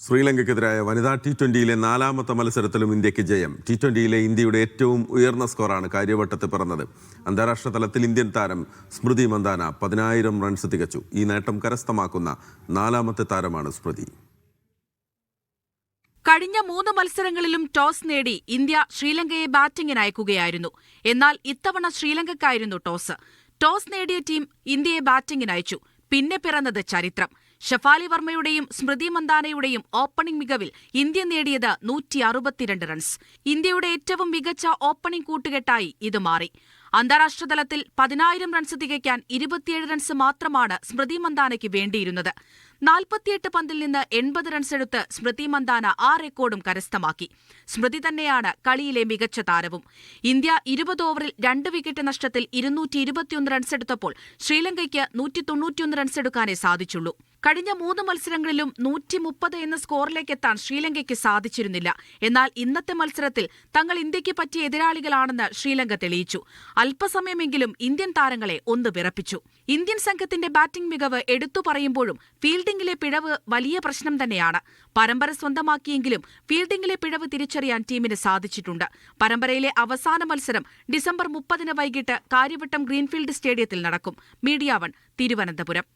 ശ്രീലങ്കയ്ക്കെതിരായ വനിതാ ടി20യിലെ നാലാമത്തെ മത്സരത്തിലും ഇന്ത്യക്ക് ജയം. ടി20യിലെ ഇന്ത്യയുടെ ഏറ്റവും ഉയർന്ന സ്കോറാണ് കാര്യവട്ടത്ത് പിറന്നത്. അന്താരാഷ്ട്ര തലത്തിൽ ഇന്ത്യൻ താരം സ്മൃതി മന്ദാന 10,000 റൺസ് തികച്ചു. ഈ നേട്ടം കരസ്ഥമാക്കുന്ന നാലാമത്തെ താരമാണ് സ്മൃതി. കഴിഞ്ഞ 3 മത്സരങ്ങളിലും ടോസ് നേടി ഇന്ത്യ ശ്രീലങ്കയെ ബാറ്റിംഗിന് അയക്കുകയായിരുന്നു. എന്നാൽ ഇത്തവണ ശ്രീലങ്കയ്ക്കായിരുന്നു ടോസ്. ടോസ് നേടിയ ടീം ഇന്ത്യയെ ബാറ്റിംഗിന് അയച്ചു. പിന്നെ പിറന്നത് ചരിത്രം. ഷഫാലി വർമ്മയുടെയും സ്മൃതി മന്ദാനയുടെയും ഓപ്പണിംഗ് മികവിൽ ഇന്ത്യ നേടിയത് 162 റൺസ്. ഇന്ത്യയുടെ ഏറ്റവും മികച്ച ഓപ്പണിംഗ് കൂട്ടുകെട്ടായി ഇത് മാറി. അന്താരാഷ്ട്ര തലത്തിൽ 10,000 റൺസ് തികയ്ക്കാൻ 27 റൺസ് മാത്രമാണ് സ്മൃതി മന്ദാനയ്ക്ക് വേണ്ടിയിരുന്നത്. 48 പന്തിൽ നിന്ന് 80 റൺസ് എടുത്ത് സ്മൃതി മന്ദാന ആ റെക്കോർഡും കരസ്ഥമാക്കി. സ്മൃതി തന്നെയാണ് കളിയിലെ മികച്ച താരവും. ഇന്ത്യ 20 ഓവറിൽ 2 വിക്കറ്റ് നഷ്ടത്തിൽ 221 റൺസ് എടുത്തപ്പോൾ ശ്രീലങ്കയ്ക്ക് 191 റൺസ് എടുക്കാനേ സാധിച്ചുള്ളൂ. കഴിഞ്ഞ 3 മത്സരങ്ങളിലും 130 എന്ന സ്കോറിലേക്കെത്താൻ ശ്രീലങ്കയ്ക്ക് സാധിച്ചിരുന്നില്ല. എന്നാൽ ഇന്നത്തെ മത്സരത്തിൽ തങ്ങൾ ഇന്ത്യയ്ക്ക് പറ്റിയ എതിരാളികളാണെന്ന് ശ്രീലങ്ക തെളിയിച്ചു. അല്പസമയമെങ്കിലും ഇന്ത്യൻ താരങ്ങളെ ഒന്ന് വിറപ്പിച്ചു. ഇന്ത്യൻ സംഘത്തിന്റെ ബാറ്റിംഗ് മികവ് എടുത്തു പറയുമ്പോഴും ഫീൽഡിംഗിലെ പിഴവ് വലിയ പ്രശ്നം തന്നെയാണ്. പരമ്പര സ്വന്തമാക്കിയെങ്കിലും ഫീൽഡിംഗിലെ പിഴവ് തിരിച്ചറിയാൻ ടീമിന് സാധിച്ചിട്ടുണ്ട്. പരമ്പരയിലെ അവസാന മത്സരം ഡിസംബർ 30 വൈകിട്ട് കാര്യവട്ടം ഗ്രീൻഫീൽഡ് സ്റ്റേഡിയത്തിൽ നടക്കും. മീഡിയ 1, തിരുവനന്തപുരം.